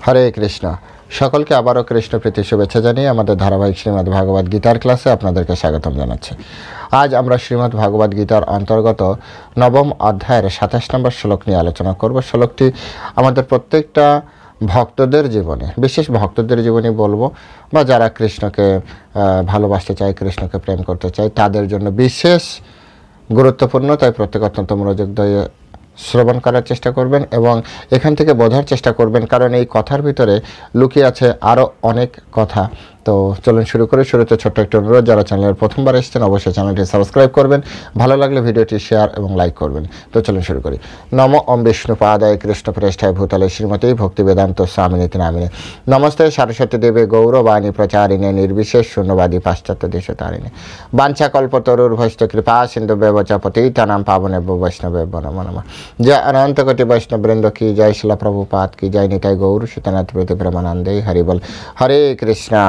হরে কৃষ্ণ। সকলকে আবারও কৃষ্ণ প্রীতি শুভেচ্ছা জানিয়ে আমাদের ধারাবাহিক শ্রীমদ্ ভাগবত গীতার ক্লাসে আপনাদেরকে স্বাগতম জানাচ্ছি। আজ আমরা শ্রীমদ্ ভাগবত গীতার অন্তর্গত নবম অধ্যায়ের ২৭ নম্বর শ্লোক নিয়ে আলোচনা করব। শ্লোকটি আমাদের প্রত্যেকটা ভক্তদের জীবনে, বিশেষ ভক্তদের জীবনে বলবো, বা যারা কৃষ্ণকে ভালোবাসতে চায়, কৃষ্ণকে প্রেম করতে চায়, তাদের জন্য বিশেষ গুরুত্বপূর্ণ। তাই প্রত্যেক অত্যন্ত মনোযোগ দিয়ে শ্রবণ করার চেষ্টা করবেন এবং এখান থেকে বোঝার চেষ্টা করবেন, কারণ এই কথার ভিতরে লুকিয়ে আছে আরও অনেক কথা। তো চলুন শুরু করে। শুরুতে ছোট্ট একটি অনুরোধ, যারা চ্যানেলের প্রথমবার এসেছেন অবশ্যই চ্যানেলটি সাবস্ক্রাইব করবেন, ভালো লাগলে ভিডিওটি শেয়ার এবং লাইক করবেন। তো চলুন শুরু করি। নম ওম বিষ্ণুপাদায় কৃষ্ণপ্রেষ্ঠায় ভূতলে শ্রীমতী ভক্তি বেদান্ত স্বামিনীতি নামিনে নমস্তে সরস্বতী দেবে গৌরবাণী প্রচারিণে নির্বিশেষ শূন্যবাদী পাশ্চাত্য দেশ তারিণে বাঞ্ছাকল্পতরুর্ভষ্ট কৃপা সিন্ধু ব্যবচ পতিতানাং পাবনেভ্যো বৈষ্ণবেভ্যো নমো নমঃ। जय अनंत कोटि वैष्णव वृंद की जय, शिला प्रभुपाद की जय, निताय गौर श्रीनाथ प्रति प्रेमानंदे हरि बोल। हरे कृष्णा।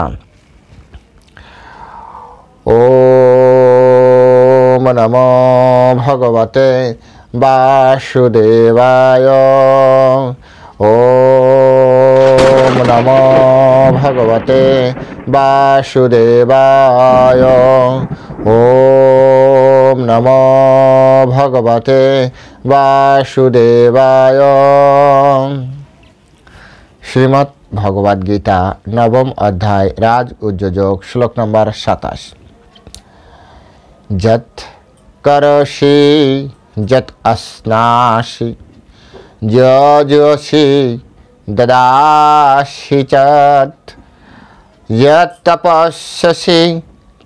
ओम नमो भगवते वासुदेवाय। ओम नमो भगवते वासुदेवाय। ओम नमो भगवते वासुदेवाय। श्रीमद् भगवद गीता नवम अध्याय राज उद्योजक श्लोक नंबर 27। जत करोषि जत अस्नासि यजसि ददासि चत यत् तपस्यसि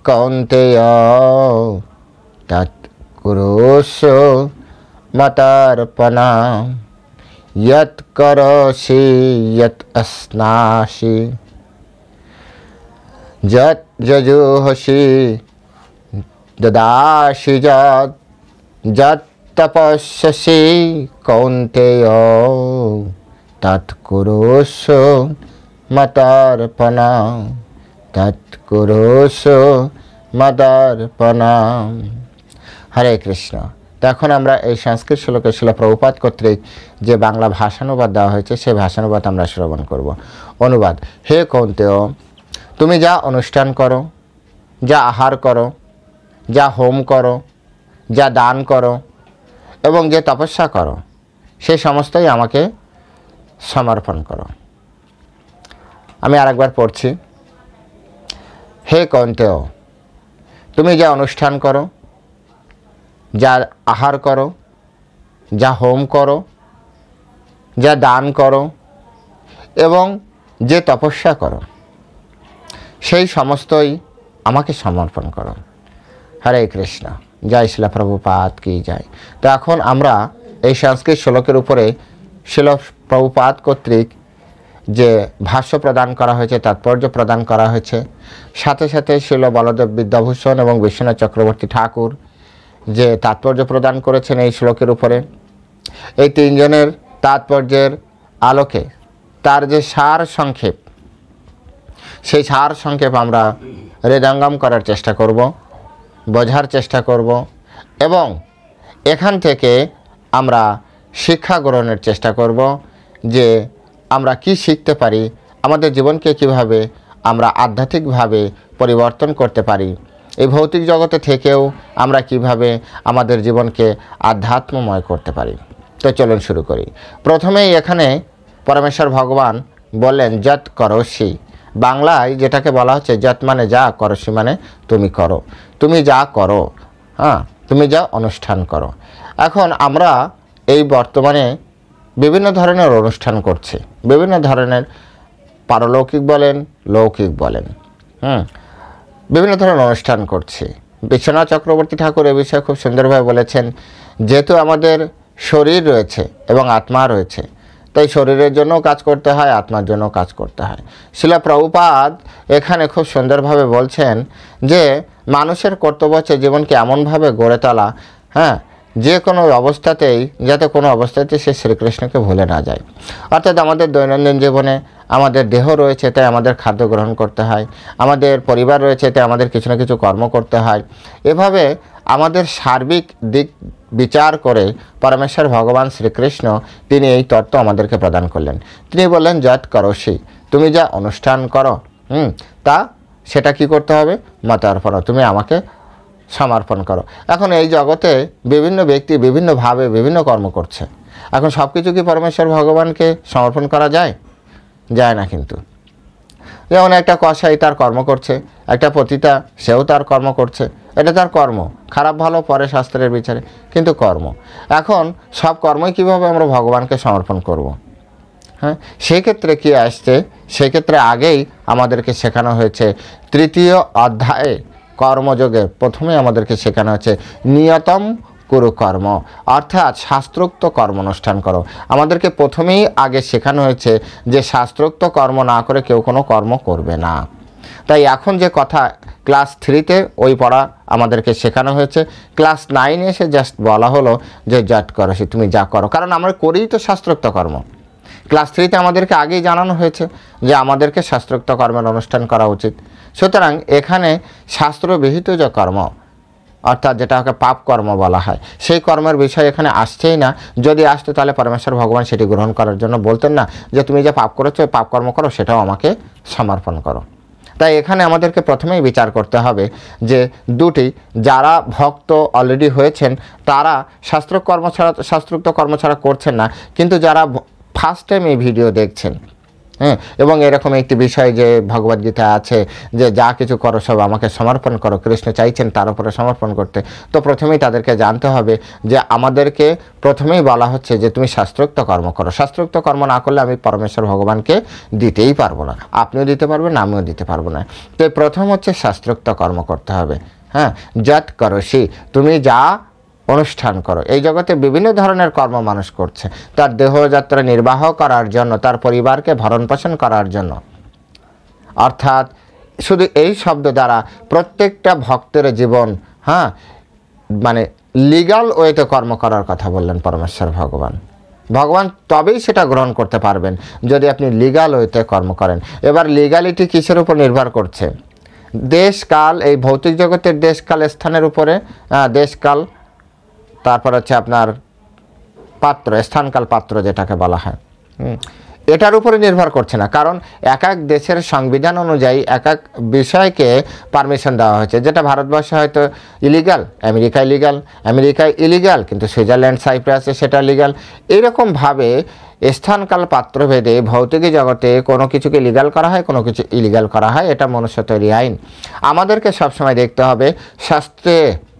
कौन्तेय तत् कुरुषु मतार्पणा। यत् करोषि यत् अस्नासि यत् यजुहोषि ददासि यत् यत् तपस्यसि कौन्तेय तत् कुरुषु मतार्पणा तत् कुरुषु मतार्पणा। हरे कृष्ण। তো এখন আমরা এই সংস্কৃত শ্লোকে শিলা প্রভুপাদ কর্তৃক যে বাংলা ভাষানুবাদ দেওয়া হয়েছে সেই ভাষানুবাদ আমরা শ্রবণ করব। অনুবাদ। হে কৌন্তেয়, তুমি যা অনুষ্ঠান করো, যা আহার করো, যা হোম করো, যা দান করো এবং যে তপস্যা করো, সেই সমস্তই আমাকে সমর্পণ করো। আমি আরেকবার পড়ছি। হে কৌন্তেয়, তুমি যা অনুষ্ঠান করো, যা আহার করো, যা হোম করো, যা দান করো এবং যে তপস্যা করো, সেই সমস্তই আমাকে সমর্পণ করো। হরে কৃষ্ণ। জয় শিলা প্রভুপাদ কি জয়। তো এখন আমরা এই সংস্কৃত শ্লোকের উপরে শিলা প্রভুপাদ কর্তৃক যে ভাষ্য প্রদান করা হয়েছে, তাৎপর্য প্রদান করা হয়েছে, সাথে সাথে শিল বলদেব বিদ্যাভূষণ এবং বিশ্বনাথ চক্রবর্তী ঠাকুর যে তাৎপর্য প্রদান করেছেন এই শ্লোকের উপরে, এই তিনজনের তাৎপর্যের আলোকে তার যে সার সংক্ষেপ, সেই সার সংক্ষেপ আমরা হৃদয়ঙ্গম করার চেষ্টা করব, বোঝার চেষ্টা করব এবং এখান থেকে আমরা শিক্ষা গ্রহণের চেষ্টা করব যে আমরা কি শিখতে পারি, আমাদের জীবনকে কিভাবে আমরা আধ্যাত্মিকভাবে পরিবর্তন করতে পারি, এই ভৌতিক জগতে থেকেও আমরা কিভাবে আমাদের জীবনকে আধ্যাত্মময় করতে পারি। তো চলুন শুরু করি। প্রথমেই এখানে পরমেশ্বর ভগবান বললেন যত করোষি। বাংলায় যেটাকে বলা হচ্ছে যত মানে যা, করোষি মানে তুমি করো, তুমি যা করো, তুমি যা অনুষ্ঠান করো। এখন আমরা এই বর্তমানে বিভিন্ন ধরনের অনুষ্ঠান করছি, বিভিন্ন ধরনের, পারলৌকিক বলেন, লৌকিক বলেন, বিভিন্ন ধরনের অনুষ্ঠান করছি। বিশ্বনাথ চক্রবর্তী ঠাকুর এ বিষয়ে খুব সুন্দরভাবে বলেছেন, যেহেতু আমাদের শরীর রয়েছে এবং আত্মা রয়েছে, তাই শরীরের জন্যও কাজ করতে হয়, আত্মার জন্যও কাজ করতে হয়। শিলা প্রভুপাদ এখানে খুব সুন্দরভাবে বলছেন যে মানুষের কর্তব্য হচ্ছে জীবনকে এমনভাবে গড়ে তোলা, যে কোনো অবস্থাতেই, যাতে কোনো অবস্থাতেই সে শ্রীকৃষ্ণকে ভুলে না যায়। অর্থাৎ আমাদের দৈনন্দিন জীবনে আমাদের দেহ রয়েছে, তাই আমাদের খাদ্য গ্রহণ করতে হয়, আমাদের পরিবার রয়েছে, তাই আমাদের কিছু না কিছু কর্ম করতে হয়। এভাবে আমাদের সার্বিক দিক বিচার করে পরমেশ্বর ভগবান শ্রীকৃষ্ণ তিনি এই তত্ত্ব আমাদেরকে প্রদান করলেন। তিনি বললেন যৎ করোসি, তুমি যা অনুষ্ঠান করো তা সেটা কি করতে হবে? মতার্পণ, তুমি আমাকে সমর্পণ করো। এখন এই জগতে বিভিন্ন ব্যক্তি বিভিন্নভাবে বিভিন্ন কর্ম করছে। এখন সব কিছু কি পরমেশ্বর ভগবানকে সমর্পণ করা যায়? যায় না। কিন্তু যেমন একটা কসাই তার কর্ম করছে, একটা পতিতা সেও তার কর্ম করছে, এটা তার কর্ম, খারাপ ভালো পরে শাস্ত্রের বিচারে, কিন্তু কর্ম। এখন সব কর্মই কীভাবে আমরা ভগবানকে সমর্পণ করব? হ্যাঁ, সেক্ষেত্রে কি আসছে? সেক্ষেত্রে আগেই আমাদেরকে শেখানো হয়েছে তৃতীয় অধ্যায়ে কর্মযোগে প্রথমে আমাদেরকে শেখানো হচ্ছে নিয়তম কুরু কর্ম, অর্থাৎ শাস্ত্রোক্ত কর্ম অনুষ্ঠান করো। আমাদেরকে প্রথমেই আগে শেখানো হয়েছে যে শাস্ত্রোক্ত কর্ম না করে কেউ কোনো কর্ম করবে না। তাই এখন যে কথা ক্লাস 3-তে ওই পড়া আমাদেরকে শেখানো হয়েছে, ক্লাস 9-এ এসে জাস্ট বলা হলো যে যৎ করোসি, তুমি যা করো, কারণ আমরা করেই তো শাস্ত্রোক্ত কর্ম। ক্লাস 3-তে আমাদেরকে আগেই জানানো হয়েছে যে আমাদেরকে শাস্ত্রোক্ত কর্মের অনুষ্ঠান করা উচিত। সুতরাং এখানে শাস্ত্রবিহিত যে কর্ম, অর্থাৎ যেটাকে পাপ কর্ম বলা হয়, সেই কর্মের বিষয় এখানে আসছেই না। যদি আসতো তাহলে পরমেশ্বর ভগবান সেটি গ্রহণ করার জন্য বলতেন না যে তুমি যে পাপ করেছো পাপ কর্ম করো, সেটাও আমাকে সমর্পণ করো। তাই এখানে আমাদেরকে প্রথমেই বিচার করতে হবে যে দুটি, যারা ভক্ত অলরেডি হয়েছেন তারা শাস্ত্রোক্ত কর্ম ছাড়া করছেন না, কিন্তু যারা ফার্স্ট টাইম এই ভিডিও দেখছেন, হ্যাঁ, এবং এরকম একটি বিষয় যে ভগবদ্গীতা আছে যে যা কিছু করো সব আমাকে সমর্পণ করো, কৃষ্ণ চাইছেন তার উপরে সমর্পণ করতে, তো প্রথমেই তাদেরকে জানতে হবে যে আমাদেরকে প্রথমেই বলা হচ্ছে যে তুমি শাস্ত্রোক্ত কর্ম করো। শাস্ত্রোক্ত কর্ম না করলে আমি পরমেশ্বর ভগবানকে দিতেই পারবো না, আপনিও দিতে পারবেন না, আমিও দিতে পারবো না। তো প্রথম হচ্ছে শাস্ত্রোক্ত কর্ম করতে হবে। হ্যাঁ, যৎ করোসি, তুমি যা অনুষ্ঠান করো। এই জগতে বিভিন্ন ধরনের কর্ম মানুষ করছে তার দেহযাত্রা নির্বাহ করার জন্য, তার পরিবারকে ভরণ পোষণ করার জন্য। অর্থাৎ শুধু এই শব্দ দ্বারা প্রত্যেকটা ভক্তের জীবন, হ্যাঁ, মানে লিগাল ওয়েতে কর্ম করার কথা বললেন পরমেশ্বর ভগবান। ভগবান তবেই সেটা গ্রহণ করতে পারবেন যদি আপনি লিগাল ওয়েতে কর্ম করেন। এবার লিগালিটি কিসের উপর নির্ভর করছে? দেশকাল, এই ভৌতিক জগতের দেশকাল স্থানের উপরে, দেশকাল, তারপর হচ্ছে আপনার পাত্র, স্থানকাল পাত্র যেটাকে বলা হয়, এটার উপরে নির্ভর করছে না। কারণ এক এক দেশের সংবিধান অনুযায়ী এক এক বিষয়কে পারমিশন দেওয়া হয়েছে। যেটা ভারতবর্ষে হয়তো ইলিগাল, আমেরিকায় লিগাল, আমেরিকায় ইলিগাল, কিন্তু সুইজারল্যান্ড, সাইপ্রাসে সেটা লিগাল। এইরকমভাবে স্থানকাল পাত্রভেদে ভৌতিক জগতে কোনো কিছুকে লিগাল করা হয়, কোনো কিছু ইলিগাল করা হয়। এটা মনুষ্য তৈরি আইন। আমাদেরকে সবসময় দেখতে হবে শাস্ত্রে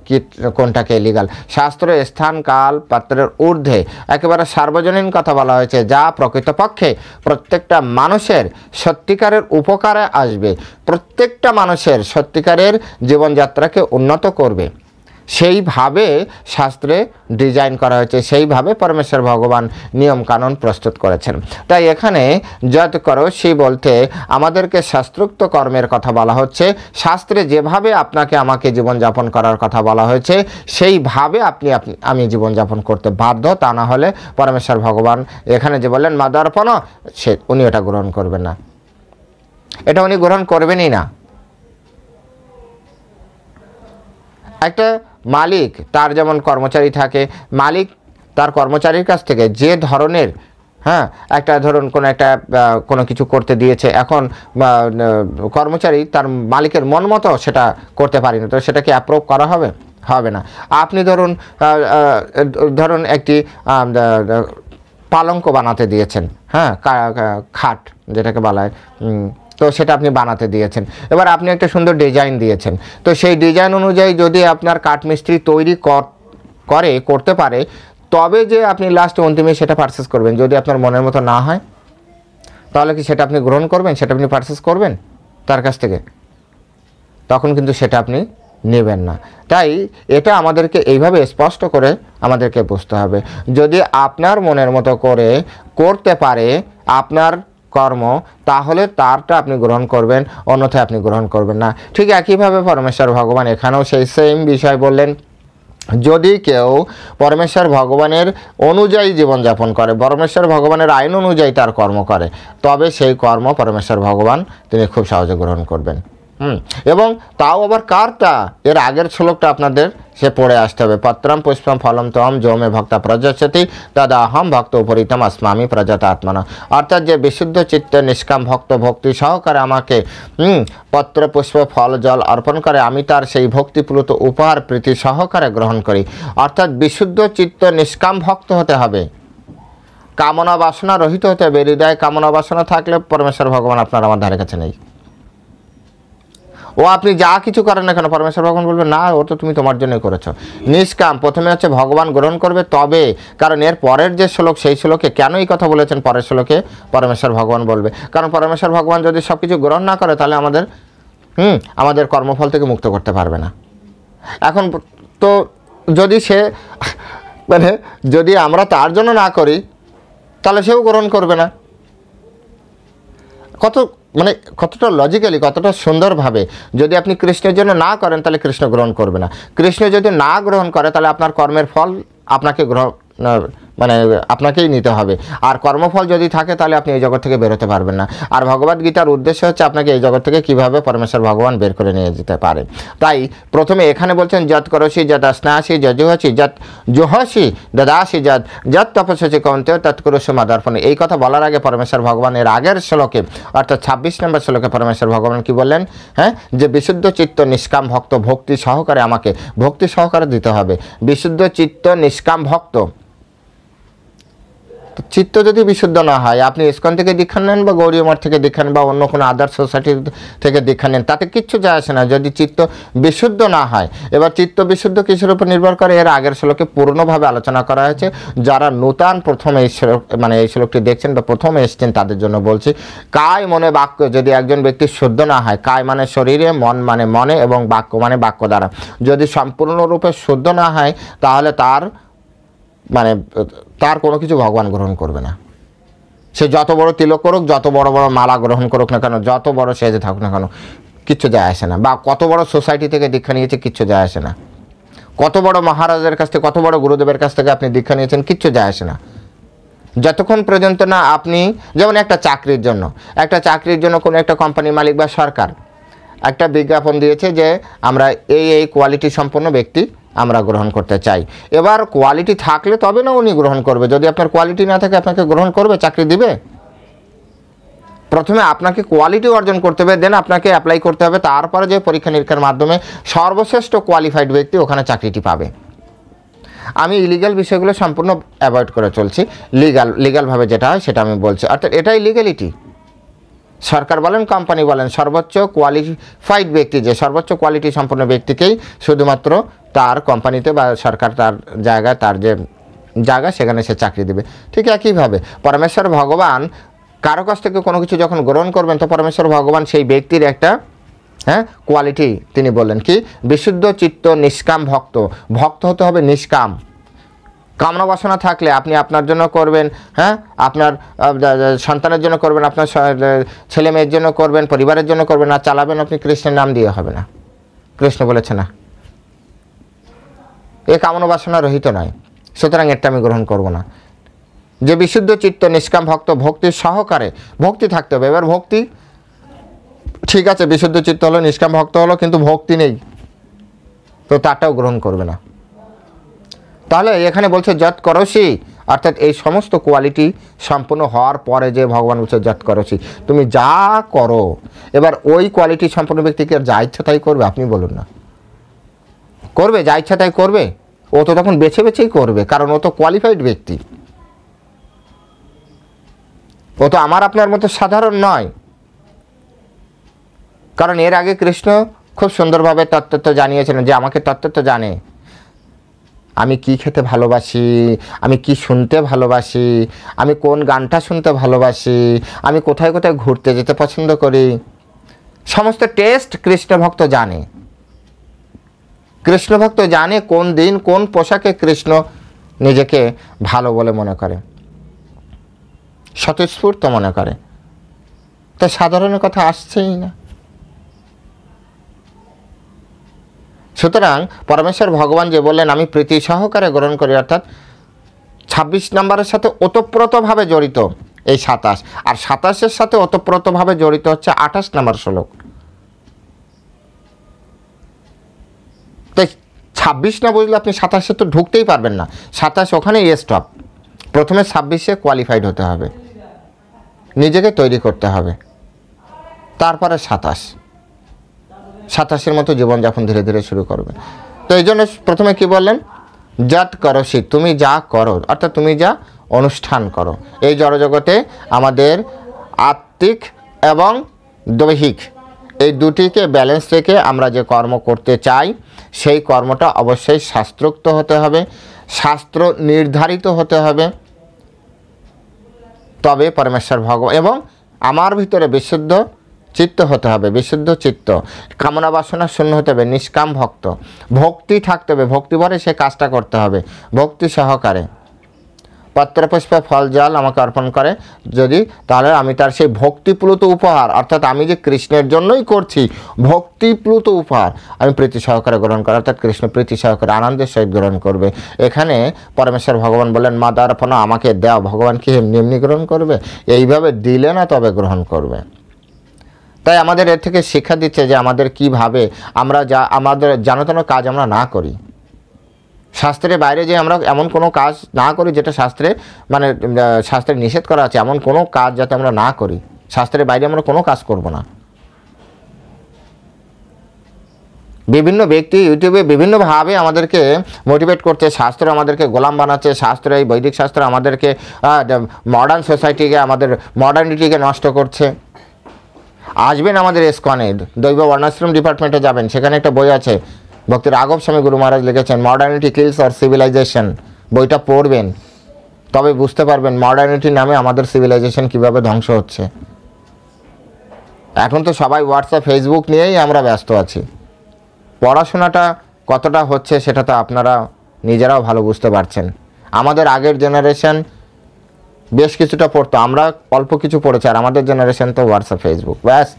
কি কোনটাকে লিগাল। শাস্ত্র স্থান কাল পাত্রের ঊর্ধ্বে একেবারে সার্বজনীন কথা বলা হয়েছে, যা প্রকৃতপক্ষে প্রত্যেকটা মানুষের সত্যিকারের উপকারে আসবে, প্রত্যেকটা মানুষের সত্যিকারের জীবনযাত্রাকে উন্নত করবে। সেইভাবে শাস্ত্রে ডিজাইন করা হয়েছে, সেইভাবে পরমেশ্বর ভগবান নিয়ম কানুন প্রস্তুত করেছেন। তাই এখানে যৎ করোসি বলতে আমাদেরকে শাস্ত্রোক্ত কর্মের কথা বলা হচ্ছে। শাস্ত্রে যেভাবে আপনাকে আমাকে জীবনযাপন করার কথা বলা হয়েছে সেইভাবে আমি জীবনযাপন করতে বাধ্য, তা না হলে পরমেশ্বর ভগবান এখানে যে বললেন মাদার্পণ, উনি এটা গ্রহণ করবেন না, এটা উনি গ্রহণ করবেনই না। একটা মালিক, তার যেমন কর্মচারী থাকে, মালিক তার কর্মচারীর কাছ থেকে যে ধরনের, হ্যাঁ, একটা ধরুন কোনো কিছু করতে দিয়েছে, এখন কর্মচারী তার মালিকের মন মতো সেটা করতে পারি না, তো সেটা কি অ্যাপ্রুভ করা হবে? হবে না। আপনি ধরুন একটি পালঙ্ক বানাতে দিয়েছেন, হ্যাঁ, খাট যেটাকে বলা হয়, তো সেটা আপনি বানাতে দিয়েছেন। এবার আপনি একটা সুন্দর ডিজাইন দিয়েছেন, তো সেই ডিজাইন অনুযায়ী যদি আপনার কাঠমিস্ত্রি তৈরি করতে পারে, তবে যে আপনি লাস্ট অন্তিমে সেটা পারচেস করবেন। যদি আপনার মনের মতো না হয় তাহলে কি সেটা আপনি গ্রহণ করবেন? সেটা আপনি পারচেস করবেন তার কাছ থেকে? তখন কিন্তু সেটা আপনি নেবেন না। তাই এটা আমাদেরকে এইভাবে স্পষ্ট করে আমাদেরকে বুঝতে হবে। যদি আপনার মনের মতো করে করতে পারে আপনার কর্ম, তাহলে তারটা আপনি গ্রহণ করবেন, অন্যথায় আপনি গ্রহণ করবেন না। ঠিক একইভাবে পরমেশ্বর ভগবান এখানেও সেই সেম বিষয় বললেন। যদি কেউ পরমেশ্বর ভগবানের অনুযায়ী জীবনযাপন করে, পরমেশ্বর ভগবানের আইন অনুযায়ী তার কর্ম করে, তবে সেই কর্ম পরমেশ্বর ভগবান তিনি খুব সহজে গ্রহণ করবেন। এবং তাও আবার কারটা, এর আগের শ্লোকটা আপনাদের সে পড়ে আসতে হবে। পত্রম পুষ্পম ফলম তম যো মে ভক্তা প্রজাস্যতি তদা অহম ভক্ত উপরিতম अस्मामि প্রজাত আত্মনা। অর্থাৎ যে বিশুদ্ধ চিত্ত নিষ্কাম ভক্ত ভক্তি সহকারে আমাকে পত্র পুষ্প ফল জল অর্পণ করে, আমি তার সেই ভক্তিপ্লুত উপহার প্রীতি সহকারে গ্রহণ করি। অর্থাৎ বিশুদ্ধ চিত্ত নিষ্কাম ভক্ত হতে হবে, কামনা বাসনা রহিত হতে হবে। হৃদয়ে কামনা বাসনা থাকলে পরমেশ্বর ভগবান আপনার আমার ধারে কাছে নেই। ও আপনি যা কিছু করেন না কেন, পরমেশ্বর ভগবান বলবে না, ও তো তুমি তোমার জন্যই করেছো। নিষ্কাম প্রথমে হচ্ছে ভগবান গ্রহণ করবে, তবে কারণ এর পরের যে শ্লোক সেই শ্লোকে কেন এই কথা বলেছেন, পরের শ্লোকে পরমেশ্বর ভগবান বলবে। কারণ পরমেশ্বর ভগবান যদি সব কিছু গ্রহণ না করে তাহলে আমাদের কর্মফল থেকে মুক্ত করতে পারবে না। এখন তো যদি সে যদি আমরা তার জন্য না করি তাহলে সেও গ্রহণ করবে না। কতটা লজিক্যালি, কতটা সুন্দরভাবে যদি আপনি কৃষ্ণের জন্য না করেন তাহলে কৃষ্ণ গ্রহণ করবে না। কৃষ্ণ যদি না গ্রহণ করে তাহলে আপনার কর্মের ফল আপনাকে আপনাকেই নিতে হবে। আর কর্মফল যদি থাকে তাহলে আপনি এই জগৎ থেকে বেরোতে পারবেন না। আর ভগবদ গীতার উদ্দেশ্য হচ্ছে আপনাকে এই জগৎ থেকে কীভাবে পরমেশ্বর ভগবান বের করে নিয়ে যেতে পারে। তাই প্রথমে এখানে বলছেন যৎ করসি যৎ স্নাসি যজুহসি যৎ জুহসি দদাসি যৎ তপস্যসি কৌন্তেয় তৎকুরুষ মাদর্পণে। এই কথা বলার আগে পরমেশ্বর ভগবান এর আগের শ্লোকে অর্থাৎ 26 নম্বর শ্লোকে পরমেশ্বর ভগবান কি বললেন, যে বিশুদ্ধ চিত্ত নিষ্কাম ভক্ত ভক্তি সহকারে আমাকে ভক্তি সহকারে দিতে হবে। বিশুদ্ধ চিত্ত নিষ্কাম ভক্ত, চিত্ত যদি বিশুদ্ধ না হয়, আপনি ইসকন থেকে দীক্ষা নেন বা গৌরী মঠ থেকে দীক্ষা নেন বা অন্য কোনো আদার্স সোসাইটি থেকে দীক্ষা নেন, তাতে কিচ্ছু যায় আসে না যদি চিত্ত বিশুদ্ধ না হয়। এবার চিত্ত বিশুদ্ধ কিসের উপর নির্ভর করে, এর আগের শ্লোকে পূর্ণভাবে আলোচনা করা হয়েছে। যারা নূতন প্রথমে এই শ্লোক এই শ্লোকটি দেখছেন বা প্রথমে এসছেন তাদের জন্য বলছি, কায় মনে বাক্য যদি একজন ব্যক্তি শুদ্ধ না হয়, কায় মানে শরীরে, মন মানে মনে এবং বাক্য মানে বাক্য দ্বারা যদি সম্পূর্ণরূপে শুদ্ধ না হয় তাহলে তার কোনো কিছু ভগবান গ্রহণ করবে না। সে যত বড় তিলক করুক, যত বড় বড় মালা গ্রহণ করুক না কেন, যত বড় সেজে থাকুক না কেন, কিচ্ছু যায় আসে না। বা কত বড় সোসাইটি থেকে দীক্ষা নিয়েছে, কিচ্ছু যায় আসে না। কত বড় মহারাজের কাছ থেকে, কত বড় গুরুদেবের কাছ থেকে আপনি দীক্ষা নিয়েছেন, কিচ্ছু যায় আসে না। যতক্ষণ পর্যন্ত না আপনি, যেমন একটা চাকরির জন্য কোনো একটা কোম্পানি মালিক বা সরকার একটা বিজ্ঞাপন দিয়েছে যে আমরা এই কোয়ালিটি সম্পন্ন ব্যক্তি আমরা গ্রহণ করতে চাই। এবার কোয়ালিটি থাকলে তবে না উনি গ্রহণ করবে। যদি আপনার কোয়ালিটি না থাকে আপনাকে গ্রহণ করবে, চাকরি দিবে? প্রথমে আপনাকে কোয়ালিটি অর্জন করতে হবে, দেন আপনাকে অ্যাপ্লাই করতে হবে। তারপরে যে পরীক্ষা নিরীক্ষার মাধ্যমে সর্বশ্রেষ্ঠ কোয়ালিফাইড ব্যক্তি ওখানে চাকরিটি পাবে। আমি ইলিগাল বিষয়গুলো সম্পূর্ণ অ্যাভয়েড করে চলছি, লিগালভাবে যেটা হয় সেটা আমি বলছি। অর্থাৎ এটাই লিগ্যালিটি। সরকার বলেন, কোম্পানি বলেন, সর্বোচ্চ কোয়ালিফাইড ব্যক্তি, যে সর্বোচ্চ কোয়ালিটি সম্পন্ন ব্যক্তিকেই শুধুমাত্র তার কোম্পানিতে বা সরকার তার জায়গায়, তার যে জায়গা সেখানে সে চাকরি দেবে। ঠিক একইভাবে পরমেশ্বর ভগবান কারো কাছ থেকে কোনো কিছু যখন গ্রহণ করবেন তো পরমেশ্বর ভগবান সেই ব্যক্তির একটা কোয়ালিটি তিনি বললেন কি, বিশুদ্ধ চিত্ত নিষ্কাম ভক্ত হতে হবে নিষ্কাম। কামনা বাসনা থাকলে আপনি আপনার জন্য করবেন, আপনার সন্তানের জন্য করবেন, আপনার ছেলে মেয়ের জন্য করবেন, পরিবারের জন্য করবেন, আর চালাবেন আপনি কৃষ্ণের নাম দিয়ে হবে না। কৃষ্ণ বলেছে না, এ কামনা বাসনা রহিত নয়, সুতরাং এটা আমি গ্রহণ করব না। যে বিশুদ্ধ চিত্ত নিষ্কাম ভক্ত ভক্তি সহকারে, ভক্তি থাকতে হবে। এবার ভক্তি ঠিক আছে, বিশুদ্ধ চিত্ত হলো, নিষ্কাম ভক্ত হলো, কিন্তু ভক্তি নেই তো তারটাও গ্রহণ করবে না। তাহলে এখানে বলছে যৎ করসি, অর্থাৎ এই সমস্ত কোয়ালিটি সম্পূর্ণ হওয়ার পরে যে ভগবান বলছে যৎ করসি, তুমি যা করো। এবার ওই কোয়ালিটি সম্পন্ন ব্যক্তিকে যা ইচ্ছা তাই করবে? আপনি বলুন না, করবে? যা ইচ্ছা তাই করবে? ও তো তখন বেছে বেছেই করবে, কারণ ও তো কোয়ালিফাইড ব্যক্তি, ও তো আমার আপনার মতো সাধারণ নয়। কারণ এর আগে কৃষ্ণ খুব সুন্দরভাবে তত্ত্ব জানিয়েছেন, যে আমাকে তত্ত্ব জানে, আমি কি খেতে ভালোবাসি, আমি কি শুনতে ভালোবাসি, আমি কোন গানটা শুনতে ভালোবাসি, আমি কোথায় কোথায় ঘুরতে যেতে পছন্দ করি, সমস্ত টেস্ট কৃষ্ণ ভক্ত জানে। কৃষ্ণ ভক্ত জানে কোন দিন কোন পোশাকে কৃষ্ণ নিজেকে ভালো বলে মনে করে, স্বতঃস্ফূর্ত মনে করে। তো সাধারণ কথা আসছেই না। সুতরাং পরমেশ্বর ভগবান যে বললেন আমি প্রীতি সহকারে গ্রহণ করি, অর্থাৎ 26 নম্বরের সাথে ওতপ্রোতভাবে জড়িত এই 27, আর 27-এর সাথে ওতপ্রোতভাবে জড়িত হচ্ছে 28 নম্বর শ্লোক। 26 না বুঝলে আপনি 27-এ তো ঢুকতেই পারবেন না। 27 ওখানেই স্টপ। প্রথমে 26-এ কোয়ালিফাইড হতে হবে, নিজেকে তৈরি করতে হবে, তারপরে 27-এর মতো জীবনযাপন ধীরে ধীরে শুরু করবে। তো এই জন্য প্রথমে কি বললেন, যৎ করসি, তুমি যা করো, অর্থাৎ তুমি যা অনুষ্ঠান করো। এই জড়জগতে আমাদের আত্মিক এবং দৈহিক এই দুটিকে ব্যালেন্স রেখে আমরা যে কর্ম করতে চাই সেই কর্মটা অবশ্যই শাস্ত্রোক্ত হতে হবে, শাস্ত্র নির্ধারিত হতে হবে, তবে পরমেশ্বর ভগবান এবং আমার ভিতরে বিশুদ্ধ চিত্ত হতে হবে, বিশুদ্ধ চিত্ত, কামনা বাসনা শূন্য হতে হবে, নিষ্কাম ভক্ত, ভক্তি থাকতে হবে, ভক্তি ভরে সে কাজটা করতে হবে, ভক্তি সহকারে। পত্রপুষ্প ফল জল আমাকে অর্পণ করে যদি, তাহলে আমি তার সেই ভক্তিপ্লুত উপহার, অর্থাৎ আমি যে কৃষ্ণের জন্যই করছি, ভক্তিপ্লুত উপহার আমি প্রীতি সহকারে গ্রহণ করি, অর্থাৎ কৃষ্ণ প্রীতি সহকারে আনন্দের সহিত গ্রহণ করবে। এখানে পরমেশ্বর ভগবান বললেন মাদার্পণ আমাকে দাও, ভগবান কি এমনি এমনি গ্রহণ করবে? এইভাবে দিলে না তবে গ্রহণ করবে। তাই আমাদের এর থেকে শিক্ষা দিচ্ছে যে আমাদের কিভাবে আমরা আমাদের জানতেন কাজ আমরা না করি, শাস্ত্রের বাইরে যে আমরা এমন কোনো কাজ না করি যেটা শাস্ত্রে শাস্ত্রে নিষেধ করা আছে, এমন কোনো কাজ যাতে আমরা না করি, শাস্ত্রের বাইরে আমরা কোনো কাজ করব না। বিভিন্ন ব্যক্তি ইউটিউবে বিভিন্নভাবে আমাদেরকে মোটিভেট করছে, শাস্ত্র আমাদেরকে গোলাম বানাচ্ছে, শাস্ত্র এই বৈদিক শাস্ত্র আমাদেরকে মডার্ন সোসাইটিকে, আমাদের মডার্নিটিকে নষ্ট করছে। আসবেন আমাদের ইসকনে, দৈব বর্ণাশ্রম ডিপার্টমেন্টে যাবেন, সেখানে একটা বই আছে, ভক্তি রাঘব স্বামী গুরু মহারাজ লিখেছেন মডার্নিটি কিলস অর সিভিলাইজেশন। বইটা পড়বেন, তবে বুঝতে পারবেন মডার্নিটির নামে আমাদের সিভিলাইজেশন কিভাবে ধ্বংস হচ্ছে। এখন তো সবাই হোয়াটসঅ্যাপ ফেসবুক নিয়েই আমরা ব্যস্ত আছি। পড়াশোনাটা কতটা হচ্ছে সেটা তো আপনারা নিজেরাও ভালো বুঝতে পারছেন। আমাদের আগের জেনারেশন বেশ কিছুটা পড়তো, আমরা অল্প কিছু পড়েছি, আর আমাদের জেনারেশন তো হোয়াটসঅ্যাপ ফেসবুক, ব্যাস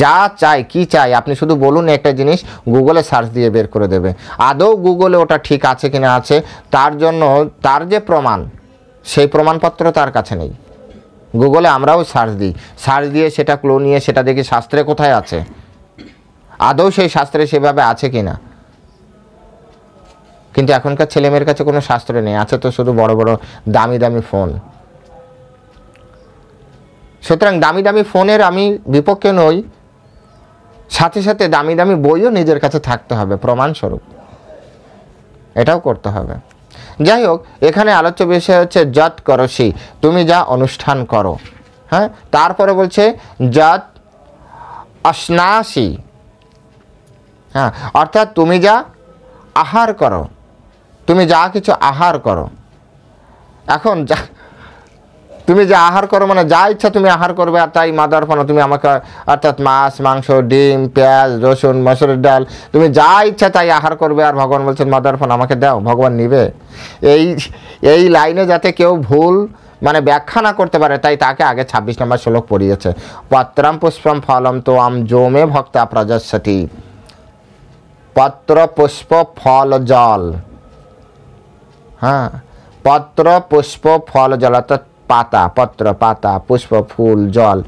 যা চাই কি চাই আপনি শুধু বলুন, একটা জিনিস গুগলে সার্চ দিয়ে বের করে দেবে। আদৌ গুগলে ওটা ঠিক আছে কিনা আছে তার জন্য তার যে প্রমাণ, সেই প্রমাণপত্র তার কাছে নেই। গুগলে আমরাও সার্চ দিই, সার্চ দিয়ে সেটা ক্লু নিয়ে সেটা দেখি শাস্ত্রে কোথায় আছে, আদৌ সেই শাস্ত্রে সেভাবে আছে কিনা। কিন্তু এখনকার ছেলেমেয়ের কাছে কোনো শাস্ত্র নেই, আছে তো শুধু বড় বড় দামি দামি ফোন। সুতরাং দামি দামি ফোনের আমি বিপক্ষে নই, সাথে সাথে দামি দামি বইও নিজের কাছে থাকতে হবে প্রমাণস্বরূপ, এটাও করতে হবে। যাই হোক, এখানে আলোচ্য বিষয় হচ্ছে যৎ করসি, তুমি যা অনুষ্ঠান করো। হ্যাঁ, তারপরে বলছে যৎ অশ্নাসি, হ্যাঁ, অর্থাৎ তুমি যা আহার করো, তুমি যা কিছু আহার করো। এখন তুমি যা আহার করো মানে যা ইচ্ছা তুমি আহার করবে, আর তাই মাদার্পণ তুমি আমাকে, অর্থাৎ মাছ মাংস ডিম পেঁয়াজ রসুন মসুরের ডাল, তুমি যা ইচ্ছা তাই আহার করবে, আর ভগবান বলছেন মাদার্পণ আমাকে দাও, ভগবান নিবে। এই লাইনে যাতে কেউ ভুল ব্যাখ্যা না করতে পারে, তাই তাকে আগে 26 নম্বর শ্লোক পড়িয়েছে। পত্রম পুষ্পম ফলম তো আম জোমে ভক্তা প্রজস্যতি। পত্র পুষ্প ফল জল, হ্যাঁ, পত্র পুষ্প ফল জল, অর্থাৎ পাতা, পত্র পাতা, পুষ্প ফুল জল,